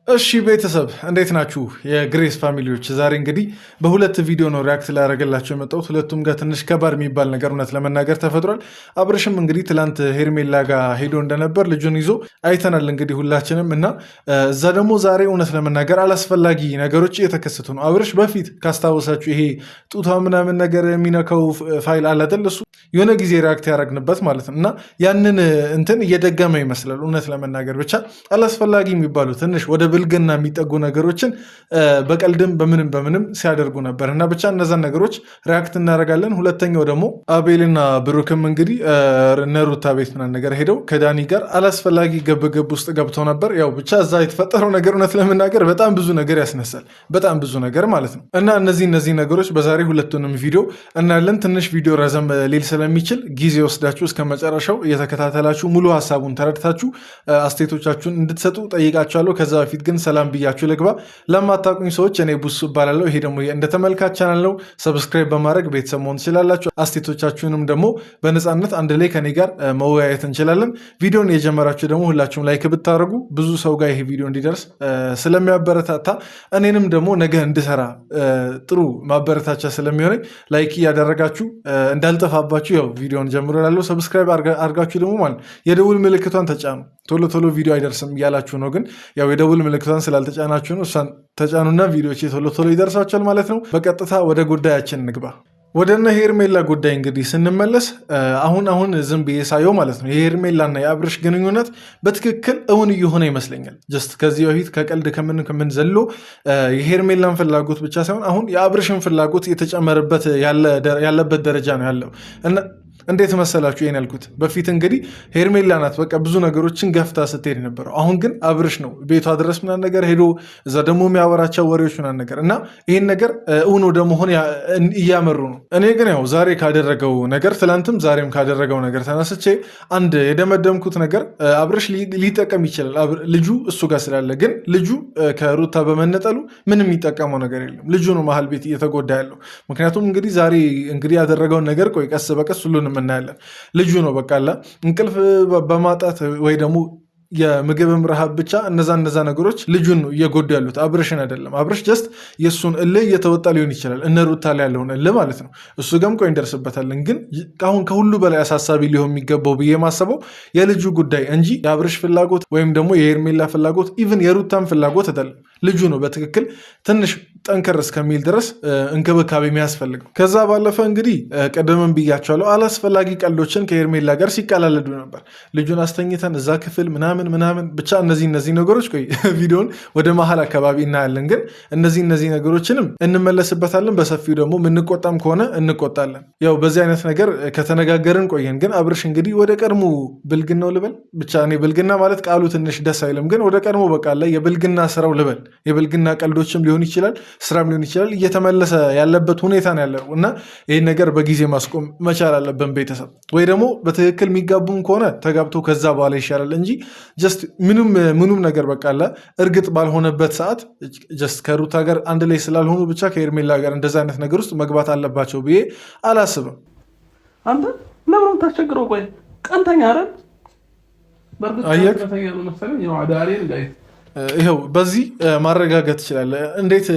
እሺ ቤተሰብ እንዴት ናችሁ? የግሬስ ፋሚሊዎች ዛሬ እንግዲህ በሁለት ቪዲዮ ነው ሪያክት ላደረገላቸው የመጣሁት። ሁለቱም ጋር ትንሽ ከባድ የሚባል ነገር እውነት ለመናገር ተፈጥሯል። አብርሽም እንግዲህ ትላንት ሄርሜላ ጋር ሄዶ እንደነበር ልጁን ይዞ አይተናል እንግዲህ ሁላችንም እና እዛ ደግሞ ዛሬ እውነት ለመናገር አላስፈላጊ ነገሮች እየተከሰቱ ነው። አብርሽ በፊት ካስታወሳችሁ ይሄ ጡቷ ምናምን ነገር የሚነካው ፋይል አለ አይደል? እሱ የሆነ ጊዜ ሪያክት ያደረግንበት ማለት ነው እና ያንን እንትን እየደገመ ይመስላል እውነት ለመናገር ብቻ አላስፈላጊ የሚባሉ ትንሽ ወደ ብልግና የሚጠጉ ነገሮችን በቀልድም በምንም ሲያደርጉ ነበር እና ብቻ እነዛን ነገሮች ሪያክት እናደርጋለን። ሁለተኛው ደግሞ አቤልና ብሩክም እንግዲህ እነሩታ ቤት ምናምን ነገር ሄደው ከዳኒ ጋር አላስፈላጊ ገብገብ ውስጥ ገብተው ነበር። ያው ብቻ እዛ የተፈጠረው ነገር እውነት ለመናገር በጣም ብዙ ነገር ያስነሳል፣ በጣም ብዙ ነገር ማለት ነው እና እነዚህ ነገሮች በዛሬ ሁለቱንም ቪዲዮ እናያለን። ትንሽ ቪዲዮ ረዘም ሊል ስለሚችል ጊዜ ወስዳችሁ እስከ መጨረሻው እየተከታተላችሁ ሙሉ ሀሳቡን ተረድታችሁ አስተያየቶቻችሁን እንድትሰጡ ጠይቃችኋለሁ። ከዛ በፊት ግን ሰላም ብያችሁ ልግባ። ለማታውቁኝ ሰዎች እኔ ቡሱ እባላለሁ። ይሄ ደግሞ እንደ ተመልካች ቻናል ነው። ሰብስክራይብ በማድረግ ቤተሰብ መሆን ትችላላችሁ። አስተያየቶቻችሁንም ደግሞ በነፃነት አንድ ላይ ከኔ ጋር መወያየት እንችላለን። ቪዲዮን የጀመራችሁ ደግሞ ሁላችሁም ላይክ ብታደርጉ ብዙ ሰው ጋር ይሄ ቪዲዮ እንዲደርስ ስለሚያበረታታ እኔንም ደግሞ ነገ እንድሰራ ጥሩ ማበረታቻ ስለሚሆነኝ ላይክ እያደረጋችሁ እንዳልጠፋባችሁ ያው ቪዲዮን ጀምሮ ላለው ሰብስክራይብ አድርጋችሁ ደግሞ ማለት የደውል ምልክቷን ተጫኑ። ቶሎ ቪዲዮ አይደርስም እያላችሁ ነው፣ ግን ያው የደውል ምልክቷን ስላልተጫናችሁ ነው። እሷን ተጫኑና ቪዲዮች ቶሎ ይደርሳችኋል ማለት ነው። በቀጥታ ወደ ጉዳያችን እንግባ። ወደነ ሄርሜላ ጉዳይ እንግዲህ ስንመለስ አሁን ዝም ብዬ ሳየው ማለት ነው የሄርሜላና የአብርሽ ግንኙነት በትክክል እውን እየሆነ ይመስለኛል። ጀስት ከዚህ በፊት ከቀልድ ከምን ዘሎ የሄርሜላን ፍላጎት ብቻ ሳይሆን አሁን የአብርሽን ፍላጎት የተጨመረበት ያለበት ደረጃ ነው ያለው እና እንዴት መሰላችሁ ይሄን ያልኩት? በፊት እንግዲህ ሄርሜላ ናት በቃ ብዙ ነገሮችን ገፍታ ስትሄድ ነበረው። አሁን ግን አብርሽ ነው ቤቷ ድረስ ምናምን ነገር ሄዶ እዛ ደግሞ የሚያወራቸው ወሬዎች ምናምን ነገር እና ይህን ነገር እውን ወደ መሆን እያመሩ ነው። እኔ ግን ያው ዛሬ ካደረገው ነገር ትላንትም ዛሬም ካደረገው ነገር ተነስቼ አንድ የደመደምኩት ነገር አብርሽ ሊጠቀም ይችላል ልጁ እሱ ጋር ስላለ፣ ግን ልጁ ከሩታ በመነጠሉ ምንም የሚጠቀመው ነገር የለም። ልጁ ነው መሀል ቤት እየተጎዳ ያለው። ምክንያቱም እንግዲህ ዛሬ እንግዲህ ያደረገውን ነገር ቆይ ቀስ በቀስ ሁሉንም እናያለን። ልጁ ነው በቃ እንቅልፍ በማጣት ወይ ደግሞ የምግብም ረሃብ ብቻ እነዛ ነገሮች ልጁን ነው እየጎዱ ያሉት፣ አብርሽን አይደለም። አብርሽ ጀስት የእሱን እልህ እየተወጣ ሊሆን ይችላል፣ እነ ሩታ ላይ ያለውን እልህ ማለት ነው። እሱ ገም ቆይ እንደርስበታለን። ግን አሁን ከሁሉ በላይ አሳሳቢ ሊሆን የሚገባው ብዬ ማሰበው የልጁ ጉዳይ እንጂ የአብርሽ ፍላጎት ወይም ደግሞ የሄርሜላ ፍላጎት ኢቭን የሩታን ፍላጎት አይደለም። ልጁ ነው በትክክል ትንሽ ጠንከር እስከሚል ድረስ እንክብካቤ የሚያስፈልገው። ከዛ ባለፈ እንግዲህ ቀደምም ብያቸዋለሁ አላስፈላጊ ቀልዶችን ከሄርሜላ ጋር ሲቀላለዱ ነበር። ልጁን አስተኝተን እዛ ክፍል ምናምን ብቻ እነዚህ ነገሮች ቆይ ቪዲዮን ወደ መሀል አካባቢ እናያለን። ግን እነዚህ ነገሮችንም እንመለስበታለን። በሰፊው ደግሞ የምንቆጣም ከሆነ እንቆጣለን። ያው በዚህ አይነት ነገር ከተነጋገርን ቆየን። ግን አብርሽ እንግዲህ ወደ ቀድሞ ብልግናው ልበል ብቻ እኔ ብልግና ማለት ቃሉ ትንሽ ደስ አይልም፣ ግን ወደ ቀድሞ በቃ ላይ የብልግና ስራው ልበል የብልግና ቀልዶችም ሊሆን ይችላል ስራም ሊሆን ይችላል እየተመለሰ ያለበት ሁኔታ ነው ያለው እና ይህን ነገር በጊዜ ማስቆም መቻል አለብን። ቤተሰብ ወይ ደግሞ በትክክል የሚጋቡም ከሆነ ተጋብቶ ከዛ በኋላ ይሻላል እንጂ ጀስት ምኑም ነገር በቃ እርግጥ ባልሆነበት ሰዓት ጀስት ከሩታ ጋር አንድ ላይ ስላልሆኑ ብቻ ከሄርሜላ ጋር እንደዛ አይነት ነገር ውስጥ መግባት አለባቸው ብዬ አላስብም። አንተ ለምን የምታስቸግረው? ቆይ ቀንተኛ አይደል? በርግጥ ቀንተኛ ነው መሰለኝ። ያው አዳሬን ጋር ይኸው በዚህ ማረጋገጥ ትችላለህ እንዴት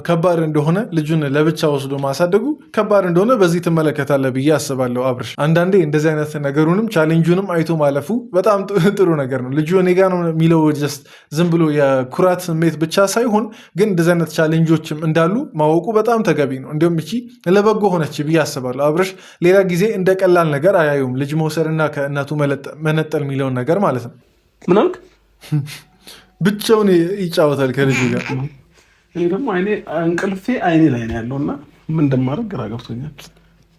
ከባድ እንደሆነ። ልጁን ለብቻ ወስዶ ማሳደጉ ከባድ እንደሆነ በዚህ ትመለከታለህ ብዬ አስባለሁ። አብርሽ አንዳንዴ እንደዚህ አይነት ነገሩንም ቻሌንጁንም አይቶ ማለፉ በጣም ጥሩ ነገር ነው። ልጁ እኔ ጋ ነው የሚለው ጀስት ዝም ብሎ የኩራት ስሜት ብቻ ሳይሆን ግን እንደዚህ አይነት ቻሌንጆችም እንዳሉ ማወቁ በጣም ተገቢ ነው። እንዲሁም እቺ ለበጎ ሆነች ብዬ አስባለሁ። አብርሽ ሌላ ጊዜ እንደ ቀላል ነገር አያዩም ልጅ መውሰድና ከእናቱ መነጠል የሚለውን ነገር ማለት ነው። ምን አልክ? ብቻውን ይጫወታል ከልጁ ጋር። እኔ ደግሞ እንቅልፌ አይኔ ላይ ነው ያለውና ምን እንደማደርግ ግራ ገብቶኛል።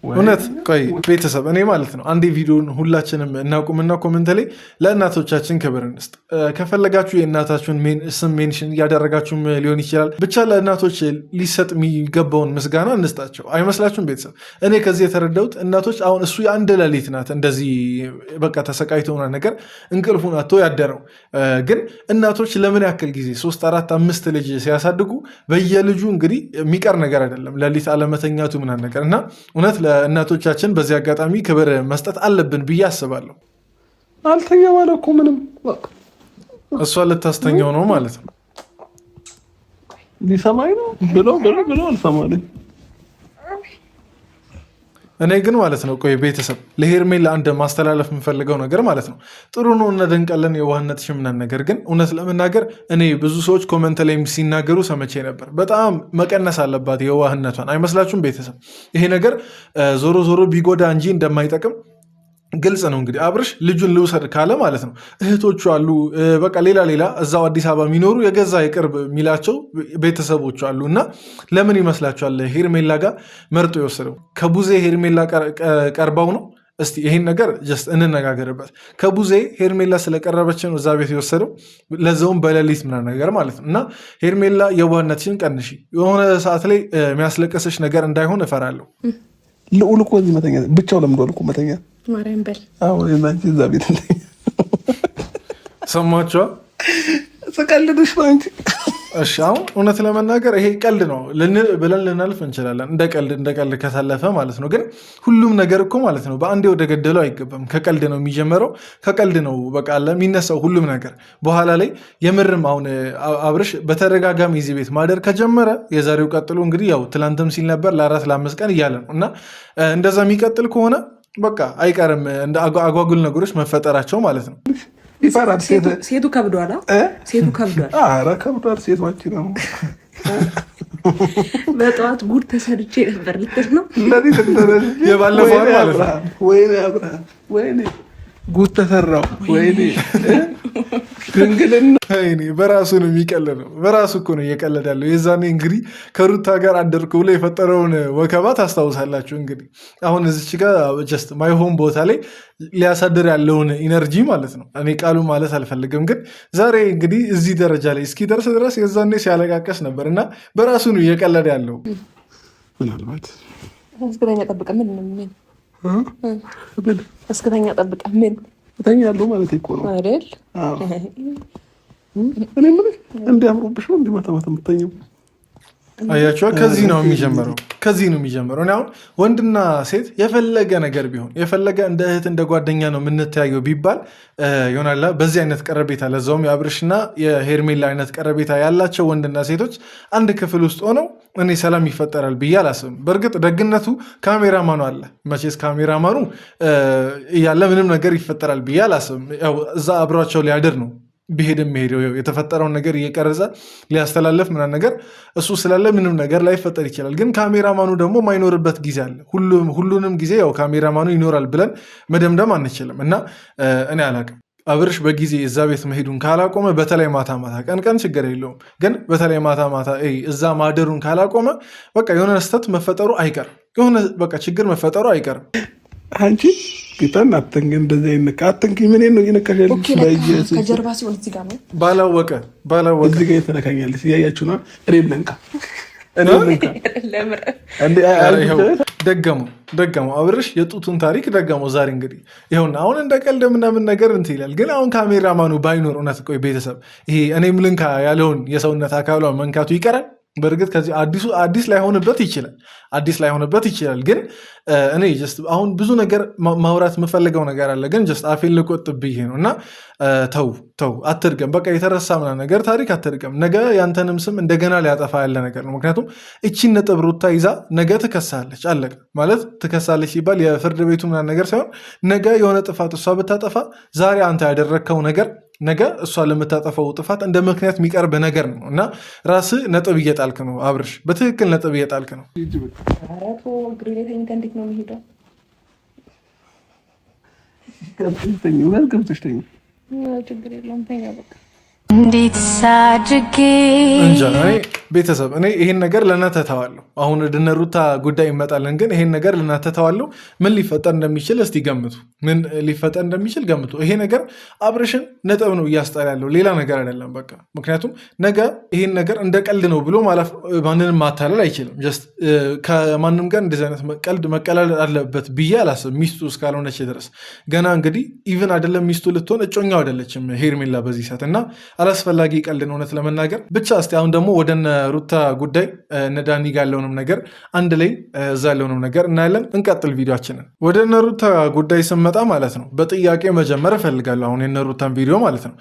እውነት ቆይ ቤተሰብ እኔ ማለት ነው አንዴ ቪዲዮን ሁላችንም እናቁምና ኮመንት ላይ ለእናቶቻችን ክብር እንስጥ። ከፈለጋችሁ የእናታችሁን ስም ሜንሽን እያደረጋችሁም ሊሆን ይችላል። ብቻ ለእናቶች ሊሰጥ የሚገባውን ምስጋና እንስጣቸው። አይመስላችሁም ቤተሰብ? እኔ ከዚህ የተረዳሁት እናቶች አሁን እሱ የአንድ ሌሊት ናት እንደዚህ በቃ ተሰቃይተውና ነገር እንቅልፉን አጥቶ ያደረው። ግን እናቶች ለምን ያክል ጊዜ 3 4 5 ልጅ ሲያሳድጉ በየልጁ እንግዲህ የሚቀር ነገር አይደለም ሌሊት አለመተኛቱ ምናምን ነገር እና እውነት ለእናቶቻችን በዚህ አጋጣሚ ክብር መስጠት አለብን ብዬ አስባለሁ። አልተኛ ማለት እኮ ምንም እሷ ልታስተኛው ነው ማለት ነው። ሊሰማኝ ነው ብሎ አልሰማልኝ። እኔ ግን ማለት ነው ቆይ ቤተሰብ ለሄርሜላ አንድ ማስተላለፍ የምፈልገው ነገር ማለት ነው ጥሩ ነው እናደንቃለን የዋህነት ሽምናን ነገር ግን እውነት ለመናገር እኔ ብዙ ሰዎች ኮመንት ላይ ሲናገሩ ሰምቼ ነበር በጣም መቀነስ አለባት የዋህነቷን አይመስላችሁም ቤተሰብ ይሄ ነገር ዞሮ ዞሮ ቢጎዳ እንጂ እንደማይጠቅም ግልጽ ነው እንግዲህ አብርሽ ልጁን ልውሰድ ካለ ማለት ነው እህቶቹ አሉ በቃ ሌላ እዛው አዲስ አበባ የሚኖሩ የገዛ የቅርብ የሚላቸው ቤተሰቦቹ አሉ እና ለምን ይመስላችኋል ሄርሜላ ጋር መርጦ የወሰደው ከቡዜ ሄርሜላ ቀርባው ነው እስቲ ይሄን ነገር ጀስት እንነጋገርበት ከቡዜ ሄርሜላ ስለቀረበች ነው እዛ ቤት የወሰደው ለዛውም በሌሊት ምናምን ነገር ማለት ነው እና ሄርሜላ የዋህነትሽን ቀንሺ የሆነ ሰዓት ላይ የሚያስለቀስሽ ነገር እንዳይሆን እፈራለሁ ልዑል እኮ እዚህ መተኛ ብቻው ለምዷል እኮ መተኛ ማርያም በል እናንቺ እዛ ቤት ሰማችኋ ስቀልድሽ ነው እንጂ እሺ አሁን እውነት ለመናገር ይሄ ቀልድ ነው ብለን ልናልፍ እንችላለን እንደ ቀልድ ከታለፈ ማለት ነው ግን ሁሉም ነገር እኮ ማለት ነው በአንዴ ወደ ገደለው አይገባም ከቀልድ ነው የሚጀመረው ከቀልድ ነው በቃ የሚነሳው ሁሉም ነገር በኋላ ላይ የምርም አሁን አብርሽ በተደጋጋሚ እዚህ ቤት ማደር ከጀመረ የዛሬው ቀጥሎ እንግዲህ ያው ትላንትም ሲል ነበር ለ4 ለ5 ቀን እያለ ነው እና እንደዛ የሚቀጥል ከሆነ በቃ አይቀርም እንደ አጓጉል ነገሮች መፈጠራቸው ማለት ነው ይፈራል ሴቱ ከብዷል ኧረ ከብዷል ሴቷች ነው በጠዋት ጉድ ተሰርቼ ነበር ልትል ነው የባለፈው ማለት ነው ወይኔ ጉድ ተሰራው ወይኔ ድንግልና በራሱ ነው የሚቀልደው በራሱ እኮ ነው እየቀለደ ያለው የዛኔ እንግዲህ ከሩታ ጋር አደርኩ ብሎ የፈጠረውን ወከባ ታስታውሳላችሁ እንግዲህ አሁን እዚች ጋር ጀስት ማይሆን ቦታ ላይ ሊያሳድር ያለውን ኢነርጂ ማለት ነው እኔ ቃሉ ማለት አልፈልግም ግን ዛሬ እንግዲህ እዚህ ደረጃ ላይ እስኪደርስ ድረስ የዛኔ ሲያለቃቀስ ነበር እና በራሱ ነው እየቀለደ ያለው ምናልባት እስከተኛ ጠብቀ እስከተኛ ጠብቀ እተኛለሁ ማለት እኮ ነው አይደል እኔ ምን እንዲያምሩብሽ ነው እንዲህ ማታ የምትተኛው አያችኋ ከዚህ ነው የሚጀምረው እኔ አሁን ወንድና ሴት የፈለገ ነገር ቢሆን የፈለገ እንደ እህት እንደ ጓደኛ ነው የምንተያየው ቢባል ይሆናላ በዚህ አይነት ቀረቤታ ለዛውም የአብርሽና የሄርሜላ አይነት ቀረቤታ ያላቸው ወንድና ሴቶች አንድ ክፍል ውስጥ ሆነው እኔ ሰላም ይፈጠራል ብዬ አላስብም በእርግጥ ደግነቱ ካሜራማኑ አለ መቼስ ካሜራማኑ እያለ ምንም ነገር ይፈጠራል ብዬ አላስብም እዛ አብሯቸው ሊያድር ነው ቢሄድም ሄደው የተፈጠረውን ነገር እየቀረጸ ሊያስተላለፍ ምናምን ነገር እሱ ስላለ ምንም ነገር ላይፈጠር ይችላል ግን ካሜራማኑ ደግሞ ማይኖርበት ጊዜ አለ ሁሉንም ጊዜ ያው ካሜራማኑ ይኖራል ብለን መደምደም አንችልም እና እኔ አላቅም አብርሽ በጊዜ እዛ ቤት መሄዱን ካላቆመ በተለይ ማታ ቀን ችግር የለውም ግን በተለይ ማታ እዛ ማደሩን ካላቆመ በቃ የሆነ ስህተት መፈጠሩ አይቀርም የሆነ በቃ ችግር መፈጠሩ አይቀርም አንቺ ጌታን አትንኪ እንደዚህ አይነካ አትንኪ ምን ነው ይነካሻል ከጀርባ ሲሆን እዚህ ጋር ነው ባላወቀ እዚህ ጋር የተነካኛለሽ እያያችሁ ነው ደገሙ አብርሽ የጡቱን ታሪክ ደገሙ ዛሬ እንግዲህ ይሁን አሁን እንደ ቀልድ ምናምን ነገር እንትን ይላል ግን አሁን ካሜራማኑ ባይኖር እውነት ቆይ ቤተሰብ ይሄ እኔም ልንካ ያለውን የሰውነት አካሏ መንካቱ ይቀራል በእርግጥ ከዚህ አዲስ ላይሆንበት ይችላል ግን እኔ ጀስት አሁን ብዙ ነገር ማውራት የምፈልገው ነገር አለ ግን ጀስት አፌን ልቆጥብህ ነው እና ተው አትድገም በቃ የተረሳ ምናምን ነገር ታሪክ አትድገም ነገ ያንተንም ስም እንደገና ሊያጠፋ ያለ ነገር ነው ምክንያቱም እቺን ነጥብ ሩታ ይዛ ነገ ትከሳለች አለቀ ማለት ትከሳለች ሲባል የፍርድ ቤቱ ምናምን ነገር ሳይሆን ነገ የሆነ ጥፋት እሷ ብታጠፋ ዛሬ አንተ ያደረግከው ነገር ነገ እሷ ለምታጠፋው ጥፋት እንደ ምክንያት የሚቀርብ ነገር ነው እና ራስህ ነጥብ እየጣልክ ነው አብርሽ በትክክል ነጥብ እየጣልክ ነው እንዴት ሳድርጌ እንጃ ቤተሰብ እኔ ይሄን ነገር ለእናንተ ተዋለሁ አሁን ወደ ሩታ ጉዳይ ይመጣለን ግን ይሄን ነገር ለእናንተ ተዋለሁ ምን ሊፈጠር እንደሚችል እስቲ ገምቱ ይሄ ነገር አብርሽን ነጥብ ነው እያስጣል ያለው ሌላ ነገር አይደለም በቃ ምክንያቱም ነገ ይሄን ነገር እንደ ቀልድ ነው ብሎ ማንንም ማታለል አይችልም ጀስት ከማንም ጋር እንደዚህ አይነት ቀልድ መቀለል አለበት ብዬ አላስብም ሚስቱ እስካልሆነች ድረስ ገና እንግዲህ ኢቭን አይደለም ሚስቱ ልትሆን እጮኛው አይደለችም ሄርሜላ በዚህ ሰዓት እና አላስፈላጊ ቀልድ ነው እውነት ለመናገር ብቻ እስቲ አሁን ደግሞ ወደ ሩታ ጉዳይ እነ ዳኒ ጋር ያለውንም ነገር አንድ ላይ እዛ ያለውንም ነገር እናያለን። እንቀጥል ቪዲዮችንን። ወደ እነ ሩታ ጉዳይ ስመጣ ማለት ነው በጥያቄ መጀመር እፈልጋለሁ። አሁን የነ ሩታን ቪዲዮ ማለት ነው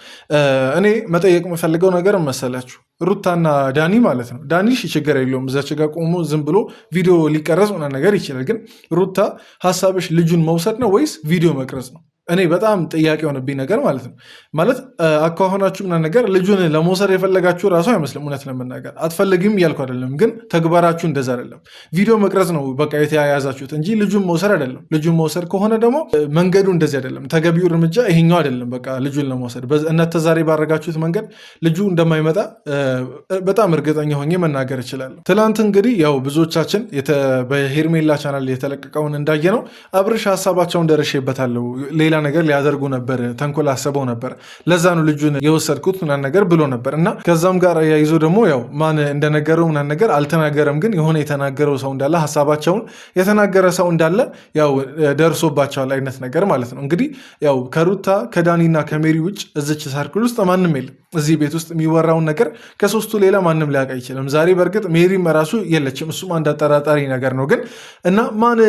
እኔ መጠየቅ የምፈልገው ነገር መሰላችሁ ሩታና ዳኒ ማለት ነው። ዳኒ ችግር የለውም እዛች ጋር ቆሞ ዝም ብሎ ቪዲዮ ሊቀረጽ ሆነ ነገር ይችላል። ግን ሩታ ሀሳብሽ ልጁን መውሰድ ነው ወይስ ቪዲዮ መቅረጽ ነው? እኔ በጣም ጥያቄ የሆነብኝ ነገር ማለት ነው ማለት አኳኋናችሁ ምናምን ነገር ልጁን ለመውሰድ የፈለጋችሁ ራሱ አይመስልም። እውነት ለመናገር አትፈልግም እያልኩ አይደለም፣ ግን ተግባራችሁ እንደዛ አይደለም። ቪዲዮ መቅረጽ ነው በቃ የተያያዛችሁት እንጂ ልጁን መውሰድ አይደለም። ልጁን መውሰድ ከሆነ ደግሞ መንገዱ እንደዚህ አይደለም፣ ተገቢው እርምጃ ይሄኛው አይደለም። በቃ ልጁን ለመውሰድ እናንተ ዛሬ ባረጋችሁት መንገድ ልጁ እንደማይመጣ በጣም እርግጠኛ ሆኜ መናገር እችላለሁ። ትናንት እንግዲህ ያው ብዙዎቻችን በሄርሜላ ቻናል የተለቀቀውን እንዳየ ነው አብርሽ ሀሳባቸውን ደርሼበታለሁ ሌላ ነገር ሊያደርጉ ነበር፣ ተንኮል አስበው ነበር፣ ለዛ ነው ልጁን የወሰድኩት ምናምን ነገር ብሎ ነበር እና ከዛም ጋር ያይዞ ደግሞ ያው ማን እንደነገረው ምናምን ነገር አልተናገረም፣ ግን የሆነ የተናገረው ሰው እንዳለ ሀሳባቸውን የተናገረ ሰው እንዳለ ያው ደርሶባቸዋል አይነት ነገር ማለት ነው። እንግዲህ ያው ከሩታ ከዳኒና ከሜሪ ውጭ እዚች ሰርክል ውስጥ ማንም የለም። እዚህ ቤት ውስጥ የሚወራውን ነገር ከሶስቱ ሌላ ማንም ሊያውቅ አይችልም። ዛሬ በእርግጥ ሜሪም ራሱ የለችም፣ እሱም አንድ አጠራጣሪ ነገር ነው። ግን እና ማን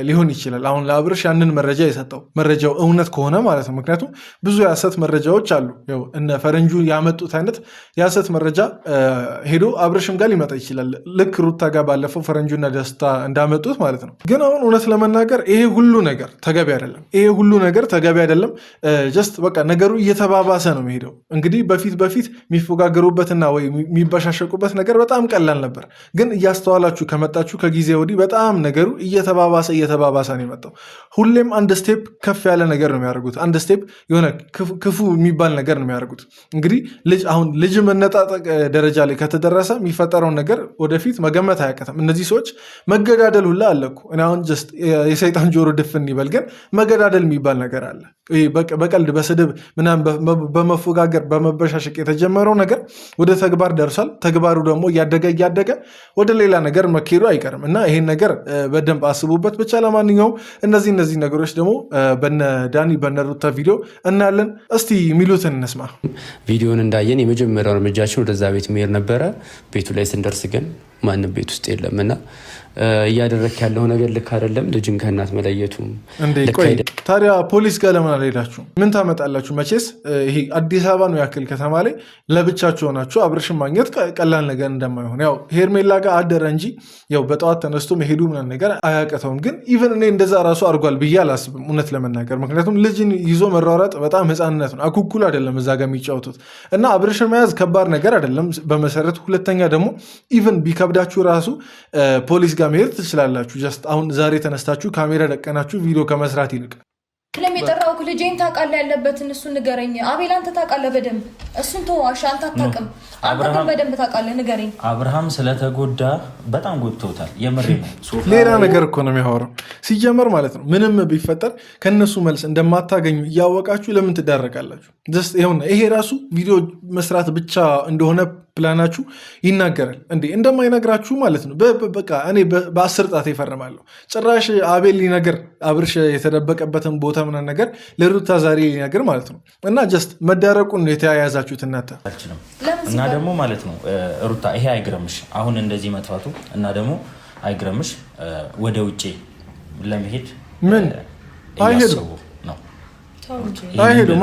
ሊሆን ይችላል አሁን ለአብርሽ ያንን መረጃ የሰጠው መረጃው እውነት ከሆነ ማለት ነው። ምክንያቱም ብዙ የሐሰት መረጃዎች አሉ። ያው እነ ፈረንጁ ያመጡት አይነት የሐሰት መረጃ ሄዶ አብርሽም ጋር ሊመጣ ይችላል። ልክ ሩታ ጋር ባለፈው ፈረንጁና ደስታ እንዳመጡት ማለት ነው። ግን አሁን እውነት ለመናገር ይሄ ሁሉ ነገር ተገቢ አይደለም። ይሄ ሁሉ ነገር ተገቢ አይደለም። ጀስት በቃ ነገሩ እየተባባሰ ነው የሚሄደው። እንግዲህ በፊት የሚፎጋገሩበትና ወይ የሚበሻሸቁበት ነገር በጣም ቀላል ነበር። ግን እያስተዋላችሁ ከመጣችሁ ከጊዜ ወዲህ በጣም ነገሩ እየተባባሰ ነው የመጣው። ሁሌም አንድ ስቴፕ ከፍ ያለ ነገር ነው የሚያደርጉት። አንድ ስቴፕ የሆነ ክፉ የሚባል ነገር ነው የሚያደርጉት። እንግዲህ ልጅ መነጣጠቅ ደረጃ ላይ ከተደረሰ የሚፈጠረውን ነገር ወደፊት መገመት አያቀትም። እነዚህ ሰዎች መገዳደል ሁላ አለ እኮ። እኔ አሁን ጀስት የሰይጣን ጆሮ ድፍን ይበል፣ ግን መገዳደል የሚባል ነገር አለ። በቀልድ በስድብ ምናምን በመፎጋገር በመበሻሸቅ የተጀመረው ነገር ወደ ተግባር ደርሷል። ተግባሩ ደግሞ እያደገ ወደ ሌላ ነገር መኬዱ አይቀርም እና ይሄን ነገር በደንብ አስቡበት። ብቻ ለማንኛውም እነዚህ ነገሮች ደግሞ በነ ዳኒ በነሩታ ቪዲዮ እናያለን። እስቲ የሚሉትን እንስማ። ቪዲዮን እንዳየን የመጀመሪያው እርምጃችን ወደዛ ቤት መሄድ ነበረ። ቤቱ ላይ ስንደርስ ግን ማንም ቤት ውስጥ የለም እና እያደረክ ያለው ነገር ልክ አይደለም። ልጅን ከእናት መለየቱ ታዲያ ፖሊስ ጋር ለምን አልሄዳችሁ? ምን ታመጣላችሁ? መቼስ ይሄ አዲስ አበባ ነው ያክል ከተማ ላይ ለብቻችሁ ሆናችሁ አብርሽን ማግኘት ቀላል ነገር እንደማይሆን ያው ሄርሜላ ጋር አደረ እንጂ ያው በጠዋት ተነስቶ መሄዱ ምናምን ነገር አያቀተውም። ግን ኢቨን እኔ እንደዛ ራሱ አድርጓል ብዬ አላስብም እውነት ለመናገር። ምክንያቱም ልጅን ይዞ መሯሯጥ በጣም ህፃንነት ነው። አኩኩል አይደለም እዛ ጋር የሚጫወቱት እና አብርሽን መያዝ ከባድ ነገር አይደለም በመሰረቱ። ሁለተኛ ደግሞ ኢቨን ቢከብዳችሁ ራሱ ፖሊስ ጋር መሄድ ትችላላችሁ። ጀስት አሁን ዛሬ ተነስታችሁ ካሜራ ደቀናችሁ ቪዲዮ ከመስራት ይልቅ ለሚጠራው ልጄን ታውቃለህ ያለበትን እሱን ንገረኝ። አቤል አንተ ታውቃለህ በደንብ እሱን ተዋሽ። አንተ አታውቅም፣ አንተ ግን በደንብ ታውቃለህ። ንገረኝ። አብርሃም ስለተጎዳ በጣም ጎድቶታል። የምሬ ነው። ሌላ ነገር እኮ ነው የሚያወራው ሲጀመር ማለት ነው። ምንም ቢፈጠር ከነሱ መልስ እንደማታገኙ እያወቃችሁ ለምን ትዳረቃላችሁ? ይሄ ራሱ ቪዲዮ መስራት ብቻ እንደሆነ ፕላናችሁ ይናገራል እንዴ? እንደማይነግራችሁ ማለት ነው። በቃ እኔ በ10 ጣት ይፈርማለሁ። ጭራሽ አቤል ሊነገር አብርሽ የተደበቀበትን ቦታ ምናምን ነገር ለሩታ ዛሬ ሊነገር ማለት ነው። እና ጀስት መዳረቁን የተያያዛችሁት እናንተ እና ደግሞ ማለት ነው ሩታ ይሄ አይግረምሽ አሁን እንደዚህ መጥፋቱ እና ደግሞ አይግረምሽ ወደ ውጭ ለመሄድ ምን አይሄዱም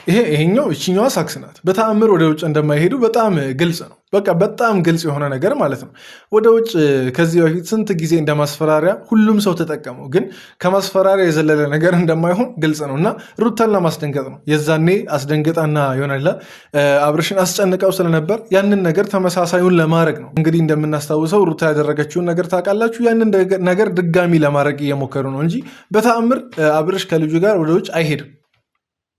ይሄኛው እችኛዋ ሳክስ ናት። በተአምር ወደ ውጭ እንደማይሄዱ በጣም ግልጽ ነው። በቃ በጣም ግልጽ የሆነ ነገር ማለት ነው። ወደ ውጭ ከዚህ በፊት ስንት ጊዜ እንደማስፈራሪያ ሁሉም ሰው ተጠቀመው፣ ግን ከማስፈራሪያ የዘለለ ነገር እንደማይሆን ግልጽ ነው እና ሩታን ለማስደንገጥ ነው። የዛኔ አስደንገጣና ይሆናል አብርሽን አስጨንቀው ስለነበር ያንን ነገር ተመሳሳዩን ለማድረግ ነው። እንግዲህ እንደምናስታውሰው ሩታ ያደረገችውን ነገር ታውቃላችሁ። ያንን ነገር ድጋሚ ለማድረግ እየሞከሩ ነው እንጂ በተአምር አብርሽ ከልጁ ጋር ወደ ውጭ አይሄድም።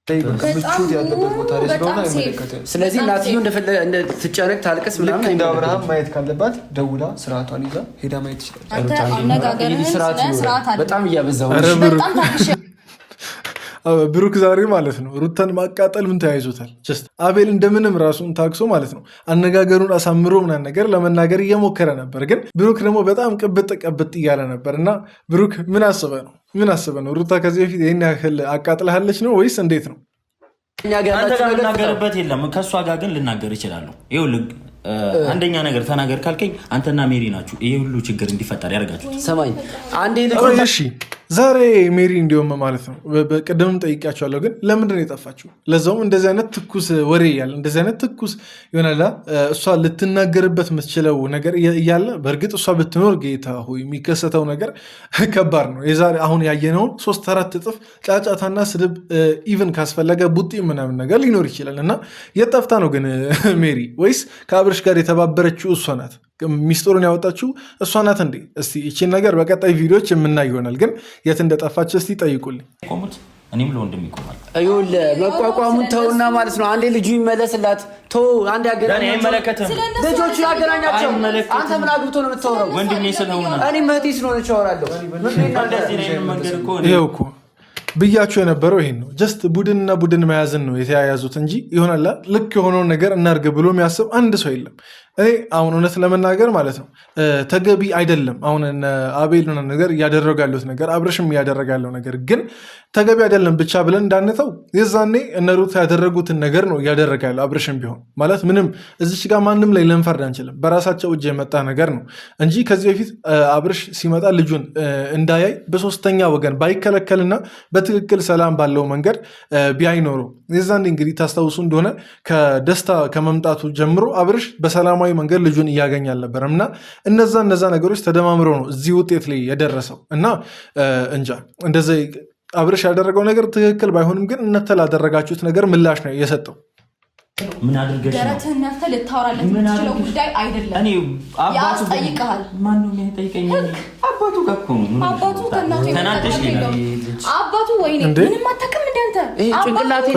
ምቹት ያለበት ቦታ ላይ ስለሆነ አይመለከትም። ስለዚህ እናትየው እንደትጨነቅ ታልቅስ ምናምን እንደ አብርሃም ማየት ካለባት ደውላ ስርዓቷን ይዛ ሄዳ ማየት ትችላለች። በጣም እያበዛው ብሩክ ዛሬ ማለት ነው ሩታን ማቃጠል ምን ተያይዞታል? አቤል እንደምንም ራሱን ታክሶ ማለት ነው አነጋገሩን አሳምሮ ምናምን ነገር ለመናገር እየሞከረ ነበር። ግን ብሩክ ደግሞ በጣም ቅብጥ እያለ ነበር እና ብሩክ ምን አስበ ነው ሩታ ከዚህ በፊት ይህን ያክል አቃጥልሃለች ነው ወይስ እንዴት ነው? አንተ ጋር ልናገርበት የለም። ከእሷ ጋር ግን ልናገር ይችላለሁ። ይኸውልህ አንደኛ ነገር ተናገር ካልከኝ አንተና ሜሪ ናችሁ ይሄ ሁሉ ችግር እንዲፈጠር ያደርጋችሁ። ሰማኝ አንዴ እሺ ዛሬ ሜሪ እንዲሁም ማለት ነው በቀደምም ጠይቂያቸዋለሁ፣ ግን ለምንድን ነው የጠፋችው? ለዛውም እንደዚህ አይነት ትኩስ ወሬ እያለ እንደዚህ አይነት ትኩስ ይሆናላ እሷ ልትናገርበት የምትችለው ነገር እያለ በእርግጥ እሷ ብትኖር ጌታ ሆይ የሚከሰተው ነገር ከባድ ነው። የዛሬ አሁን ያየነውን 3-4 እጥፍ ጫጫታና ስድብ ኢቭን ካስፈለገ ቡጢ ምናምን ነገር ሊኖር ይችላል። እና የጠፍታ ነው ግን ሜሪ ወይስ ከአብርሽ ጋር የተባበረችው እሷ ናት? ሚስጥሩን ያወጣችው እሷ ናት እንዴ? እስቲ ይቺን ነገር በቀጣይ ቪዲዮዎች የምናይ ይሆናል። ግን የት እንደጠፋች እስቲ ጠይቁልኝ። ቆሙት እኔም ለወንድም ይቆማል። አይውል መቋቋሙን ተውና ማለት ነው። አንዴ ልጁ ይመለስላት ተው። አንዴ ያገናኛቸው ልጆቹ ያገናኛቸው። አንተ ምን አግብቶ ነው የምታወራው? ወንድሜ ስለሆነ እኔ መህቴ ስለሆነች አወራለሁ። ይኸው እኮ ብያቸው የነበረው ይሄን ነው። ጀስት ቡድንና ቡድን መያዝን ነው የተያያዙት እንጂ ይሆናላ ልክ የሆነውን ነገር እናርግ ብሎ የሚያስብ አንድ ሰው የለም። እኔ አሁን እውነት ለመናገር ማለት ነው ተገቢ አይደለም። አሁን አቤል ነገር እያደረጉ ያሉት ነገር አብርሽም እያደረገ ያለው ነገር ግን ተገቢ አይደለም ብቻ ብለን እንዳንተው የዛኔ እነ ሩት ያደረጉትን ነገር ነው እያደረገ ያለው አብርሽም ቢሆን ማለት ምንም እዚች ጋር ማንም ላይ ልንፈርድ አንችልም። በራሳቸው እጅ የመጣ ነገር ነው እንጂ ከዚህ በፊት አብርሽ ሲመጣ ልጁን እንዳያይ በሶስተኛ ወገን ባይከለከልና በትክክል ሰላም ባለው መንገድ ቢያይ ኖሮ የዛኔ እንግዲህ ታስታውሱ እንደሆነ ከደስታ ከመምጣቱ ጀምሮ አብርሽ በሰላማዊ መንገድ ልጁን እያገኘ አልነበረም እና እነዛ ነገሮች ተደማምረው ነው እዚህ ውጤት ላይ የደረሰው እና እንጃ እንደዚህ አብርሽ ያደረገው ነገር ትክክል ባይሆንም ግን እናንተ ላደረጋችሁት ነገር ምላሽ ነው የሰጠው። ምን አድርገሽ ነው ደረትህን ነፍተህ ልታወራለት የምትችለው ጉዳይ አይደለም። እኔ አባቱ ያስጠይቅሃል። ማን ነው የሚጠይቀኝ? አባቱ ጋር እኮ ነው። አባቱ ከእናቱ ተናደሽ ነው አባቱ ወይኔ ምንም አታውቅም እንዳንተ ጭንቅላቴ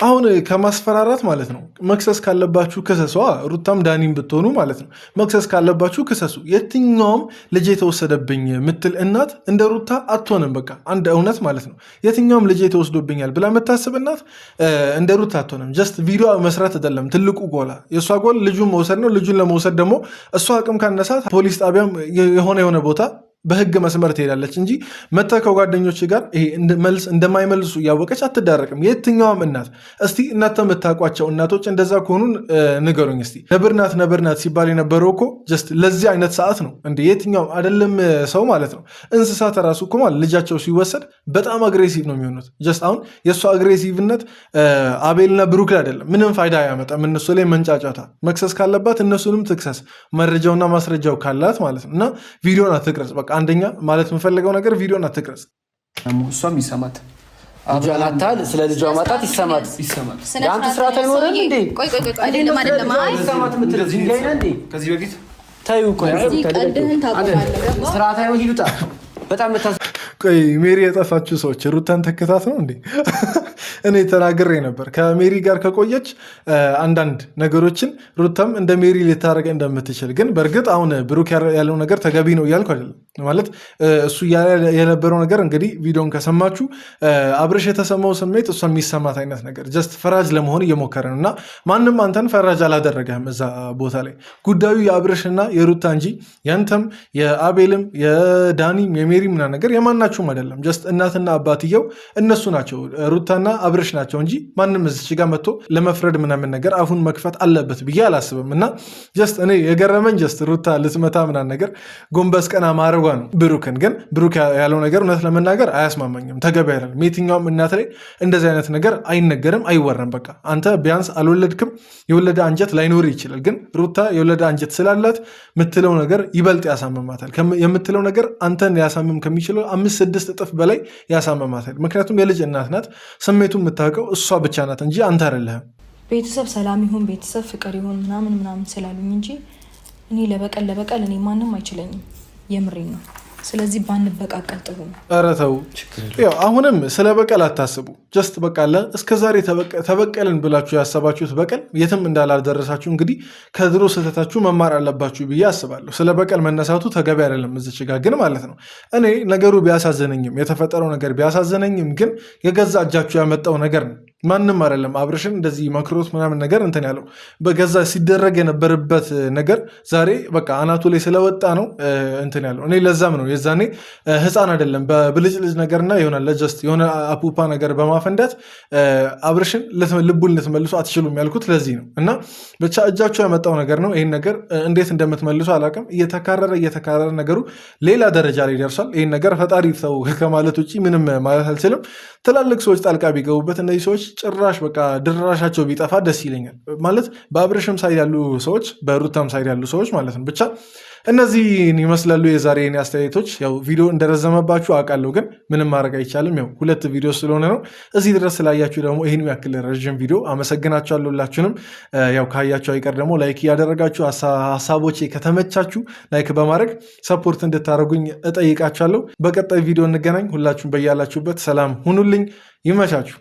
አሁን ከማስፈራራት ማለት ነው መክሰስ ካለባችሁ ክሰሷ። ሩታም ዳኒም ብትሆኑ ማለት ነው መክሰስ ካለባችሁ ክሰሱ። የትኛውም ልጅ የተወሰደብኝ ምትል እናት እንደ ሩታ አትሆንም። በቃ አንድ እውነት ማለት ነው የትኛውም ልጅ የተወስዶብኛል ብላ የምታስብ እናት እንደ ሩታ አትሆንም። ጀስት ቪዲዮ መስራት አይደለም ትልቁ ጎላ የእሷ ጎል ልጁን መውሰድ ነው። ልጁን ለመውሰድ ደግሞ እሷ አቅም ካነሳት ፖሊስ ጣቢያም የሆነ ቦታ በህግ መስመር ትሄዳለች እንጂ መታ ከጓደኞች ጋር ይሄ መልስ እንደማይመልሱ እያወቀች አትዳረቅም የትኛውም እናት። እስቲ እናንተ የምታውቋቸው እናቶች እንደዛ ከሆኑ ንገሩኝ እስቲ። ነብርናት ሲባል የነበረው እኮ ጀስት ለዚህ አይነት ሰዓት ነው እንደ የትኛውም አይደለም ሰው ማለት ነው እንስሳት ራሱ እኮ ማለት ልጃቸው ሲወሰድ በጣም አግሬሲቭ ነው የሚሆኑት። ጀስት አሁን የእሱ አግሬሲቭነት አቤልና ብሩክ ላይ አይደለም ምንም ፋይዳ አያመጣም። እነሱ ላይ መንጫጫታ መክሰስ ካለባት እነሱንም ትክሰስ መረጃውና ማስረጃው ካላት ማለት ነው እና ቪዲዮን አትቅረጽ። በቃ አንደኛ ማለት የምፈልገው ነገር ቪዲዮን አትቅረጽ። እሷም ይሰማት አብጃላታል ስለ ልጇ ማጣት ይሰማት። የአንተ ስርዓት አይኖርም እንዴ? ቆይ አይደለም አይ ይሰማት የምትለው ድንጋይ ነህ እንዴ? ከዚህ በፊት ታዩ ቆይ ቀድህን ታቆማለህ። ስርዓት አይኖር ይሉታ በጣም ቆይ ሜሪ የጠፋችሁ ሰዎች ሩታን ተከታት ነው እንዴ? እኔ ተናግሬ ነበር ከሜሪ ጋር ከቆየች አንዳንድ ነገሮችን ሩታም እንደ ሜሪ ልታረገ እንደምትችል። ግን በእርግጥ አሁን ብሩክ ያለው ነገር ተገቢ ነው እያልኩ አይደለም። ማለት እሱ የነበረው ነገር እንግዲህ ቪዲዮን ከሰማችሁ አብርሽ የተሰማው ስሜት እሷ የሚሰማት አይነት ነገር ጀስት ፈራጅ ለመሆን እየሞከረ ነው እና ማንም አንተን ፈራጅ አላደረገህም እዛ ቦታ ላይ። ጉዳዩ የአብርሽና የሩታ እንጂ ያንተም የአቤልም የዳኒም የሜሪ ምናምን ነገር የማናችሁም አይደለም። ጀስት እናትና አባትየው እነሱ ናቸው ሩታና አብርሽ ናቸው እንጂ ማንም እዚች ጋር መጥቶ ለመፍረድ ምናምን ነገር አፉን መክፈት አለበት ብዬ አላስብም። እና ጀስት እኔ የገረመኝ ጀስት ሩታ ልትመታ ምናምን ነገር ጎንበስ ቀና ማድረጓ ነው። ብሩክን ግን ብሩክ ያለው ነገር እውነት ለመናገር አያስማማኝም፣ ተገቢ አይደለም። የትኛውም እናት ላይ እንደዚህ አይነት ነገር አይነገርም፣ አይወራም። በቃ አንተ ቢያንስ አልወለድክም፣ የወለደ አንጀት ላይኖር ይችላል። ግን ሩታ የወለደ አንጀት ስላላት የምትለው ነገር ይበልጥ ያሳምማታል። የምትለው ነገር አንተን ሊያሳምም ከሚችለው 5-6 እጥፍ በላይ ያሳምማታል። ምክንያቱም የልጅ እናት ናት። ስሜቱ የምታውቀው እሷ ብቻ ናት እንጂ አንተ አይደለህም። ቤተሰብ ሰላም ይሁን ቤተሰብ ፍቅር ይሁን ምናምን ስላሉኝ እንጂ እኔ ለበቀል እኔ ማንም አይችለኝም። የምሬን ነው። ስለዚህ ባንበቃቀል ጥሩ ነው። ኧረ ተው። አሁንም ስለ በቀል አታስቡ። ጀስት በቃለ እስከዛሬ ተበቀልን ብላችሁ ያሰባችሁት በቀል የትም እንዳላደረሳችሁ እንግዲህ ከድሮ ስህተታችሁ መማር አለባችሁ ብዬ አስባለሁ። ስለ በቀል መነሳቱ ተገቢ አይደለም። እዚች ጋር ግን ማለት ነው እኔ ነገሩ ቢያሳዘነኝም የተፈጠረው ነገር ቢያሳዘነኝም ግን የገዛ እጃችሁ ያመጣው ነገር ነው። ማንም አይደለም አብርሽን እንደዚህ መክሮት ምናምን ነገር እንትን ያለው በገዛ ሲደረግ የነበረበት ነገር ዛሬ በቃ አናቱ ላይ ስለወጣ ነው እንትን ያለው። እኔ ለዛም ነው የዛኔ ህፃን አይደለም በብልጭልጭ ነገርና ይሆናል ለጀስት የሆነ አፑፓ ነገር በማፈንዳት አብርሽን ልቡን ልትመልሱ አትችሉም ያልኩት ለዚህ ነው። እና ብቻ እጃችሁ ያመጣው ነገር ነው። ይህን ነገር እንዴት እንደምትመልሱ አላውቅም። እየተካረረ ነገሩ ሌላ ደረጃ ላይ ደርሷል። ይህን ነገር ፈጣሪ ሰው ከማለት ውጭ ምንም ማለት አልችልም። ትላልቅ ሰዎች ጣልቃ ቢገቡበት እነዚህ ሰዎች ጭራሽ በቃ ድራሻቸው ቢጠፋ ደስ ይለኛል። ማለት በአብርሽም ሳይድ ያሉ ሰዎች በሩታም ሳይድ ያሉ ሰዎች ማለት ነው። ብቻ እነዚህን ይመስላሉ የዛሬ የኔ አስተያየቶች። ያው ቪዲዮ እንደረዘመባችሁ አውቃለሁ፣ ግን ምንም ማድረግ አይቻልም። ያው 2 ቪዲዮ ስለሆነ ነው። እዚህ ድረስ ስላያችሁ ደግሞ ይህን ያክል ረዥም ቪዲዮ አመሰግናችኋለሁ ሁላችሁንም። ያው ካያችሁ አይቀር ደግሞ ላይክ እያደረጋችሁ ሀሳቦቼ ከተመቻችሁ ላይክ በማድረግ ሰፖርት እንድታደርጉኝ እጠይቃችኋለሁ። በቀጣይ ቪዲዮ እንገናኝ። ሁላችሁም በያላችሁበት ሰላም ሁኑልኝ። ይመቻችሁ።